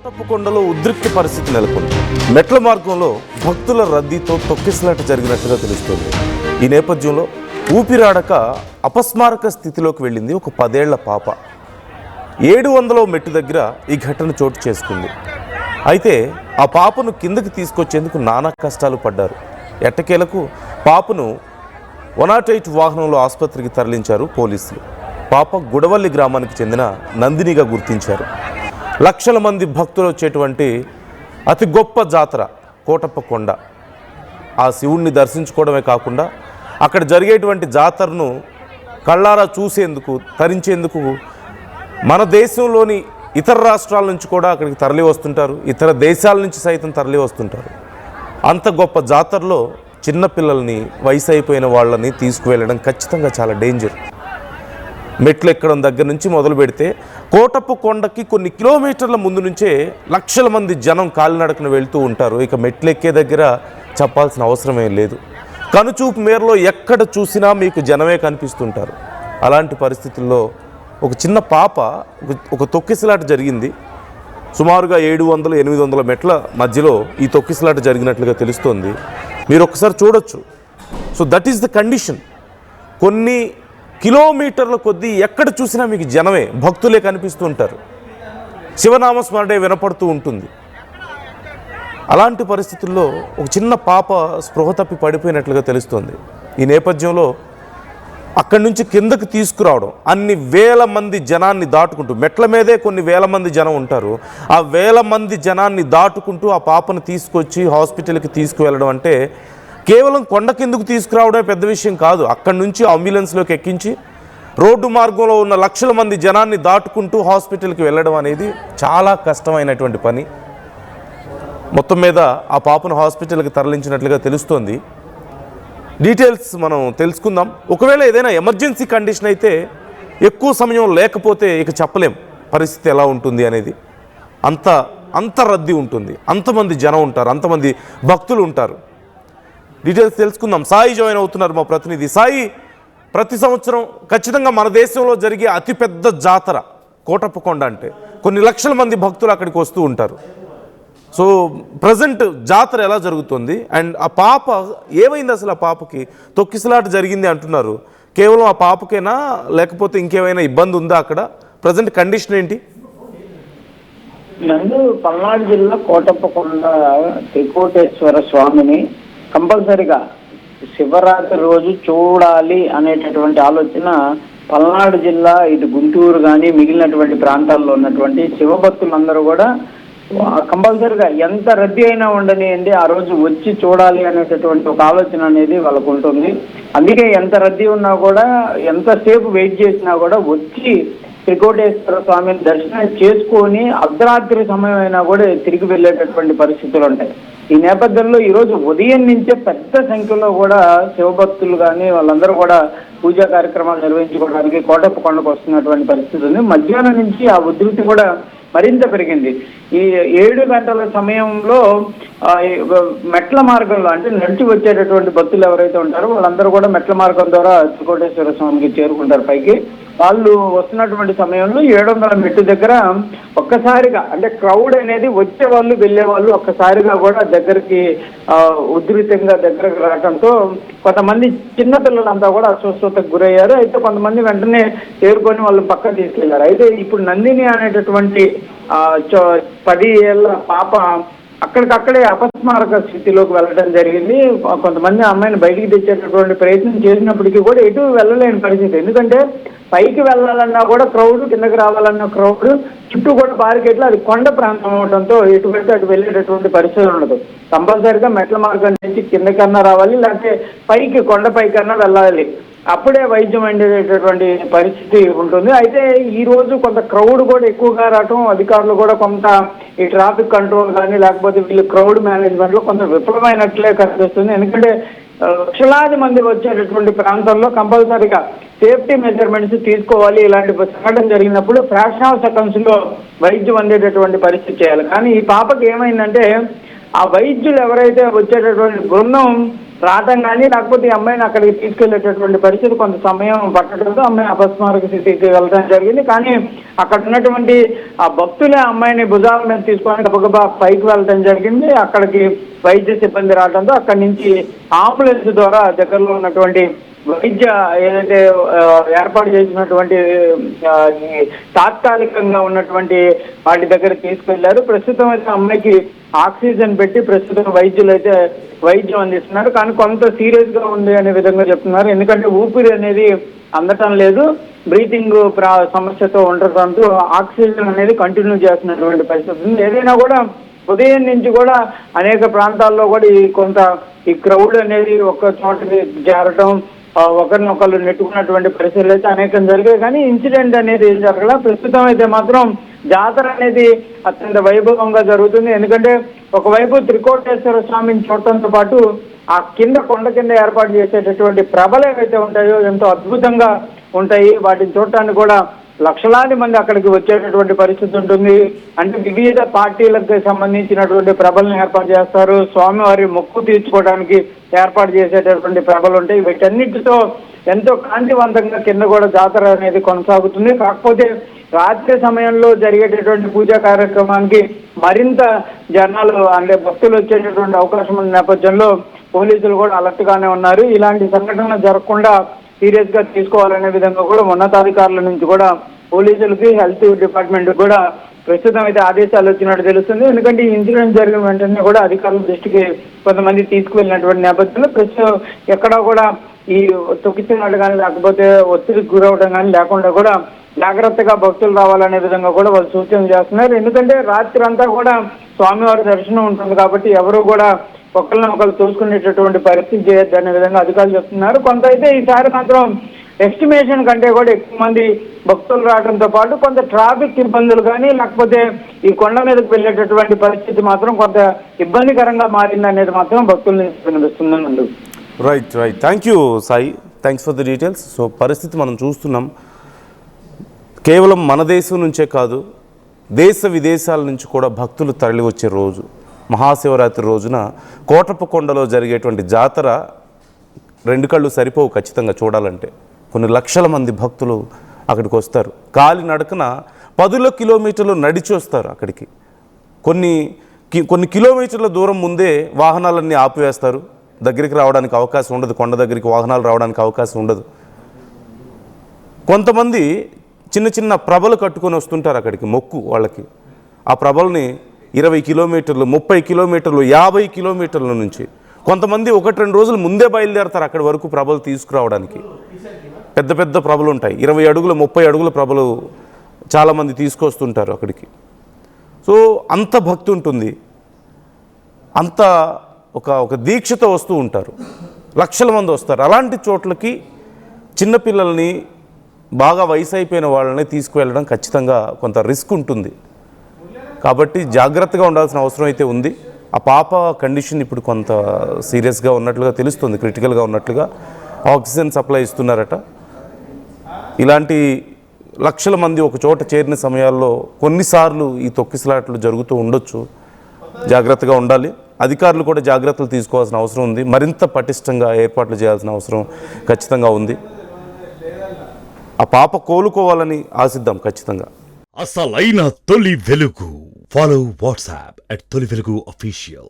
కోటప్పకొండలో ఉద్రిక్త పరిస్థితి నెలకొంది. మెట్ల మార్గంలో భక్తుల రద్దీతో తొక్కిసలాట జరిగినట్లుగా తెలుస్తోంది. ఈ నేపథ్యంలో ఊపిరాడక అపస్మారక స్థితిలోకి వెళ్ళింది ఒక 10 ఏళ్ల పాప. 700వ మెట్టు దగ్గర ఈ ఘటన చోటు చేసుకుంది. అయితే ఆ పాపను కిందకి తీసుకొచ్చేందుకు నానా కష్టాలు పడ్డారు. ఎట్టకేలకు పాపను 108 వాహనంలో ఆసుపత్రికి తరలించారు పోలీసులు. పాప గుడవల్లి గ్రామానికి చెందిన నందినిగా గుర్తించారు. లక్షల మంది భక్తులు వచ్చేటువంటి అతి గొప్ప జాతర కోటప్పకొండ. ఆ శివుణ్ణి దర్శించుకోవడమే కాకుండా అక్కడ జరిగేటువంటి జాతరను కళ్ళారా చూసేందుకు, తరించేందుకు మన దేశంలోని ఇతర రాష్ట్రాల నుంచి కూడా అక్కడికి తరలి వస్తుంటారు. ఇతర దేశాల నుంచి సైతం తరలి వస్తుంటారు. అంత గొప్ప జాతరలో చిన్నపిల్లల్ని, వయసు అయిపోయిన వాళ్ళని తీసుకువెళ్ళడం ఖచ్చితంగా చాలా డేంజర్. మెట్లు ఎక్కడం దగ్గర నుంచి మొదలు పెడితే కోటప్పకొండకి కొన్ని కిలోమీటర్ల ముందు నుంచే లక్షల మంది జనం కాలినడకన వెళ్తూ ఉంటారు. ఇక మెట్లు ఎక్కే దగ్గర చెప్పాల్సిన అవసరమే లేదు. కనుచూపు మేరలో ఎక్కడ చూసినా మీకు జనమే కనిపిస్తుంటారు. అలాంటి పరిస్థితుల్లో ఒక చిన్న పాప ఒక తొక్కిసలాట జరిగింది. సుమారుగా 700-800 మెట్ల మధ్యలో ఈ తొక్కిసలాట జరిగినట్లుగా తెలుస్తోంది. మీరు ఒకసారి చూడొచ్చు. So that is the condition. కొన్ని కిలోమీటర్ల కొద్దీ ఎక్కడ చూసినా మీకు జనమే, భక్తులే కనిపిస్తూ ఉంటారు. శివనామస్మరణే వినపడుతూ ఉంటుంది. అలాంటి పరిస్థితుల్లో ఒక చిన్న పాప స్పృహ తప్పి పడిపోయినట్లుగా తెలుస్తోంది. ఈ నేపథ్యంలో అక్కడి నుంచి కిందకి తీసుకురావడం, అన్ని వేల మంది జనాన్ని దాటుకుంటూ, మెట్ల మీదే కొన్ని వేల మంది జనం ఉంటారు. ఆ వేల మంది జనాన్ని దాటుకుంటూ ఆ పాపను తీసుకొచ్చి హాస్పిటల్కి తీసుకువెళ్ళడం అంటే కేవలం కొండ కిందకు తీసుకురావడమే పెద్ద విషయం కాదు. అక్కడి నుంచి అంబులెన్స్లోకి ఎక్కించి రోడ్డు మార్గంలో ఉన్న లక్షల మంది జనాన్ని దాటుకుంటూ హాస్పిటల్కి వెళ్ళడం అనేది చాలా కష్టమైనటువంటి పని. మొత్తం మీద ఆ పాపను హాస్పిటల్కి తరలించినట్లుగా తెలుస్తోంది. డీటెయిల్స్ మనం తెలుసుకుందాం. ఒకవేళ ఏదైనా ఎమర్జెన్సీ కండిషన్ అయితే ఎక్కువ సమయం లేకపోతే ఇక చెప్పలేం పరిస్థితి ఎలా ఉంటుంది అనేది. అంత రద్దీ ఉంటుంది, అంతమంది జనం ఉంటారు, అంతమంది భక్తులు ఉంటారు. డీటెయిల్స్ తెలుసుకుందాం. సాయి జాయిన్ అవుతున్నారు, మా ప్రతినిధి. సాయి, ప్రతి సంవత్సరం ఖచ్చితంగా మన దేశంలో జరిగే అతిపెద్ద జాతర కోటప్పకొండ అంటే కొన్ని లక్షల మంది భక్తులు అక్కడికి వస్తూ ఉంటారు. సో ప్రజెంట్ జాతర ఎలా జరుగుతుంది అండ్ ఆ పాప ఏమైంది? అసలు ఆ పాపకి తొక్కిసలాట జరిగింది అంటున్నారు. కేవలం ఆ పాపకేనా లేకపోతే ఇంకేమైనా ఇబ్బంది ఉందా? అక్కడ ప్రజెంట్ కండిషన్ ఏంటి? పల్నాడు జిల్లా కోటప్పకొండ త్రికోటేశ్వర స్వామిని కంపల్సరిగా శివరాత్రి రోజు చూడాలి అనేటటువంటి ఆలోచన పల్నాడు జిల్లా, ఇటు గుంటూరు కానీ మిగిలినటువంటి ప్రాంతాల్లో ఉన్నటువంటి శివభక్తులందరూ కూడా కంపల్సరిగా ఎంత రద్దీ అయినా ఉండనియండి, ఆ రోజు వచ్చి చూడాలి అనేటటువంటి ఒక ఆలోచన అనేది వాళ్ళకు ఉంటుంది. అందుకే ఎంత రద్దీ ఉన్నా కూడా, ఎంతసేపు వెయిట్ చేసినా కూడా వచ్చి త్రికోటేశ్వర స్వామిని దర్శనం చేసుకొని అర్ధరాత్రి సమయం అయినా కూడా తిరిగి వెళ్ళేటటువంటి పరిస్థితులు ఉంటాయి. ఈ నేపథ్యంలో ఈరోజు ఉదయం నుంచే పెద్ద సంఖ్యలో కూడా శివభక్తులు కానీ వాళ్ళందరూ కూడా పూజా కార్యక్రమాలు నిర్వహించుకోవడానికి కోటప్పకొండకు వస్తున్నటువంటి పరిస్థితి ఉంది. మధ్యాహ్నం నుంచి ఆ ఉధృతి కూడా మరింత పెరిగింది. ఈ 7 గంటల సమయంలో మెట్ల మార్గంలో అంటే నడిచి వచ్చేటటువంటి భక్తులు ఎవరైతే ఉంటారో వాళ్ళందరూ కూడా మెట్ల మార్గం ద్వారా త్రికోటేశ్వర స్వామికి చేరుకుంటారు పైకి. వాళ్ళు వస్తున్నటువంటి సమయంలో 700 మెట్టు దగ్గర ఒక్కసారిగా అంటే క్రౌడ్ అనేది వచ్చే వాళ్ళు వెళ్ళే వాళ్ళు ఒక్కసారిగా కూడా దగ్గరికి ఉధృతంగా దగ్గరకు రావడంతో కొంతమంది చిన్నపిల్లలంతా కూడా అస్వస్థతకు గురయ్యారు. అయితే కొంతమంది వెంటనే చేరుకొని వాళ్ళు పక్కన తీసుకెళ్లారు. అయితే ఇప్పుడు నందిని అనేటటువంటి 10 ఏళ్ల పాప అక్కడికక్కడే అపస్మారక స్థితిలోకి వెళ్ళడం జరిగింది. కొంతమంది అమ్మాయిని బయటికి తెచ్చేటటువంటి ప్రయత్నం చేసినప్పటికీ కూడా ఎటు వెళ్ళలేని పరిస్థితి. ఎందుకంటే పైకి వెళ్ళాలన్నా కూడా క్రౌడ్, కిందకి రావాలన్నా క్రౌడ్, చుట్టూ కూడా బారికేట్లు, అది కొండ ప్రాంతం అవడంతో ఎటు వెళ్తే అటు వెళ్ళేటటువంటి పరిస్థితి ఉండదు. కంపల్సరిగా మెట్ల మార్గం నుంచి కిందకన్నా రావాలి, లేకపోతే పైకి కొండ పైకన్నా వెళ్ళాలి. అప్పుడే వైద్యం అందేటటువంటి పరిస్థితి ఉంటుంది. అయితే ఈ రోజు కొంత క్రౌడ్ కూడా ఎక్కువగా రావటం, అధికారులు కూడా కొంత ఈ ట్రాఫిక్ కంట్రోల్ కానీ లేకపోతే వీళ్ళు క్రౌడ్ మేనేజ్మెంట్ లో కొంత విఫలమైనట్లే కనిపిస్తుంది. ఎందుకంటే లక్షలాది మంది వచ్చేటటువంటి ప్రాంతాల్లో కంపల్సరిగా సేఫ్టీ మెజర్మెంట్స్ తీసుకోవాలి. ఇలాంటి సంఘటన జరిగినప్పుడు ఫ్రాక్షన్ ఆఫ్ సెకండ్స్ లో వైద్యం అందేటటువంటి పరిస్థితి చేయాలి. కానీ ఈ పాపకి ఏమైందంటే ఆ వైద్యులు ఎవరైతే వచ్చేటటువంటి బృందం రావటం కానీ లేకపోతే ఈ అమ్మాయిని అక్కడికి తీసుకెళ్లేటటువంటి పరిస్థితి కొంత సమయం పట్టడంతో అమ్మాయి అపస్మారక స్థితికి వెళ్ళడం జరిగింది. కానీ అక్కడ ఉన్నటువంటి ఆ భక్తులే అమ్మాయిని భుజాల మీద తీసుకొని గబగబా పైకి వెళ్ళడం జరిగింది. అక్కడికి వైద్య సిబ్బంది రావడంతో అక్కడి నుంచి అంబులెన్స్ ద్వారా దగ్గరలో ఉన్నటువంటి వైద్య ఏదైతే ఏర్పాటు చేసినటువంటి తాత్కాలికంగా ఉన్నటువంటి వాటి దగ్గర తీసుకెళ్లారు. ప్రస్తుతం అయితే అమ్మాయికి ఆక్సిజన్ పెట్టి ప్రస్తుతం వైద్యులు అయితే వైద్యం అందిస్తున్నారు. కానీ కొంత సీరియస్ గా ఉంది అనే విధంగా చెప్తున్నారు. ఎందుకంటే ఊపిరి అనేది అందటం లేదు, బ్రీతింగ్ సమస్యతో ఉండటంతో ఆక్సిజన్ అనేది కంటిన్యూ చేస్తున్నటువంటి పరిస్థితి ఉంది. ఏదైనా కూడా ఉదయం నుంచి కూడా అనేక ప్రాంతాల్లో కూడా ఈ క్రౌడ్ అనేది ఒక చోటకి చేరటం, ఒకరినొకరు నెట్టుకున్నటువంటి పరిస్థితులు అయితే అనేకం జరిగాయి. కానీ ఇన్సిడెంట్ అనేది ఏం జరగల. ప్రస్తుతం అయితే మాత్రం జాతర అనేది అత్యంత వైభవంగా జరుగుతుంది. ఎందుకంటే ఒకవైపు త్రికోటేశ్వర స్వామిని చూడటంతో పాటు ఆ కొండ కింద ఏర్పాటు చేసేటటువంటి ప్రభలు ఏవైతే ఉంటాయో ఎంతో అద్భుతంగా ఉంటాయి. వాటిని చూడటానికి కూడా లక్షలాది మంది అక్కడికి వచ్చేటటువంటి పరిస్థితి ఉంటుంది. అంటే వివిధ పార్టీలకు సంబంధించినటువంటి ప్రభలను ఏర్పాటు చేస్తారు. స్వామివారి మొక్కు తీర్చుకోవడానికి ఏర్పాటు చేసేటటువంటి ప్రభలు ఉంటాయి. వీటన్నిటితో ఎంతో కాంతివంతంగా కింద కూడా జాతర అనేది కొనసాగుతుంది. కాకపోతే రాత్రి సమయంలో జరిగేటటువంటి పూజా కార్యక్రమానికి మరింత జనాలు అంటే భక్తులు వచ్చేటటువంటి అవకాశం ఉన్న నేపథ్యంలో పోలీసులు కూడా అలర్ట్ గానే ఉన్నారు. ఇలాంటి సంఘటనలు జరగకుండా సీరియస్ గా తీసుకోవాలనే విధంగా కూడా ఉన్నతాధికారుల నుంచి కూడా పోలీసులకి, హెల్త్ డిపార్ట్మెంట్ కూడా ప్రస్తుతం అయితే ఆదేశాలు వచ్చినట్టు తెలుస్తుంది. ఎందుకంటే ఈ ఇన్సిడెంట్ జరిగిన వెంటనే కూడా అధికారుల దృష్టికి కొంతమంది తీసుకువెళ్ళినటువంటి నేపథ్యంలో ప్రస్తుతం ఎక్కడా కూడా ఈ తొక్కిచ్చినట్టు కానీ లేకపోతే ఒత్తిడికి గురవడం కానీ లేకుండా కూడా జాగ్రత్తగా భక్తులు రావాలనే విధంగా కూడా వాళ్ళు సూచన చేస్తున్నారు. ఎందుకంటే రాత్రి అంతా కూడా స్వామివారి దర్శనం ఉంటుంది కాబట్టి ఎవరు కూడా ఒకరినొకరు చూసుకునేటటువంటి పరిస్థితి చేయొద్దు అనే విధంగా అధికారులు చెప్తున్నారు. కొంత అయితే ఈసారి మాత్రం ఎస్టిమేషన్ కంటే కూడా ఎక్కువ మంది భక్తులు రావడంతో పాటు కొంత ట్రాఫిక్ ఇబ్బందులు కానీ లేకపోతే ఈ కొండ మీదకి వెళ్ళేటటువంటి పరిస్థితి మాత్రం కొంత ఇబ్బందికరంగా మారింది అనేది మాత్రం భక్తుల నుంచి వినిపిస్తుందండి. Right. Thank you Sai, thanks for the details. So పరిస్థితి మనం చూస్తున్నాం. కేవలం మన దేశం నుంచే కాదు, దేశ విదేశాల నుంచి కూడా భక్తులు తరలి వచ్చే రోజు మహాశివరాత్రి రోజున కోటప్పకొండలో జరిగేటువంటి జాతర రెండు కళ్ళు సరిపోవు ఖచ్చితంగా చూడాలంటే. కొన్ని లక్షల మంది భక్తులు అక్కడికి వస్తారు. కాలి నడకన 10 కిలోమీటర్లు నడిచి వస్తారు అక్కడికి. కొన్ని కిలోమీటర్ల దూరం ముందే వాహనాలన్నీ ఆపివేస్తారు. దగ్గరికి రావడానికి అవకాశం ఉండదు, కొండ దగ్గరికి వాహనాలు రావడానికి అవకాశం ఉండదు. కొంతమంది చిన్న చిన్న ప్రభలు కట్టుకొని వస్తుంటారు అక్కడికి, మొక్కు వాళ్ళకి. ఆ ప్రభల్ని 20 కిలోమీటర్లు, 30 కిలోమీటర్లు, 50 కిలోమీటర్ల నుంచి కొంతమంది 1-2 రోజులు ముందే బయలుదేరతారు అక్కడి వరకు ప్రభలు తీసుకురావడానికి. పెద్ద పెద్ద ప్రభలు ఉంటాయి, 20 అడుగులు 30 అడుగుల ప్రభలు చాలామంది తీసుకొస్తుంటారు అక్కడికి. సో అంత భక్తి ఉంటుంది, అంత ఒక దీక్షతో వస్తూ ఉంటారు. లక్షల మంది వస్తారు. అలాంటి చోట్లకి చిన్నపిల్లల్ని, బాగా వయసు అయిపోయిన వాళ్ళని తీసుకువెళ్ళడం ఖచ్చితంగా కొంత రిస్క్ ఉంటుంది. కాబట్టి జాగ్రత్తగా ఉండాల్సిన అవసరం అయితే ఉంది. ఆ పాప కండిషన్ ఇప్పుడు కొంత సీరియస్గా ఉన్నట్లుగా తెలుస్తుంది, క్రిటికల్గా ఉన్నట్లుగా. ఆక్సిజన్ సప్లై ఇస్తున్నారట. ఇలాంటి లక్షల మంది ఒక చోట చేరిన సమయాల్లో కొన్నిసార్లు ఈ తొక్కిసలాట్లు జరుగుతూ ఉండొచ్చు. జాగ్రత్తగా ఉండాలి. అధికారులు కూడా జాగ్రత్తలు తీసుకోవాల్సిన అవసరం ఉంది. మరింత పటిష్టంగా ఏర్పాట్లు చేయాల్సిన అవసరం ఖచ్చితంగా ఉంది. ఆ పాప కోలుకోవాలని ఆశిద్దాం ఖచ్చితంగా. అసలైన తొలి వెలుగు. ఫాలో వాట్సాప్ @తొలి వెలుగు official.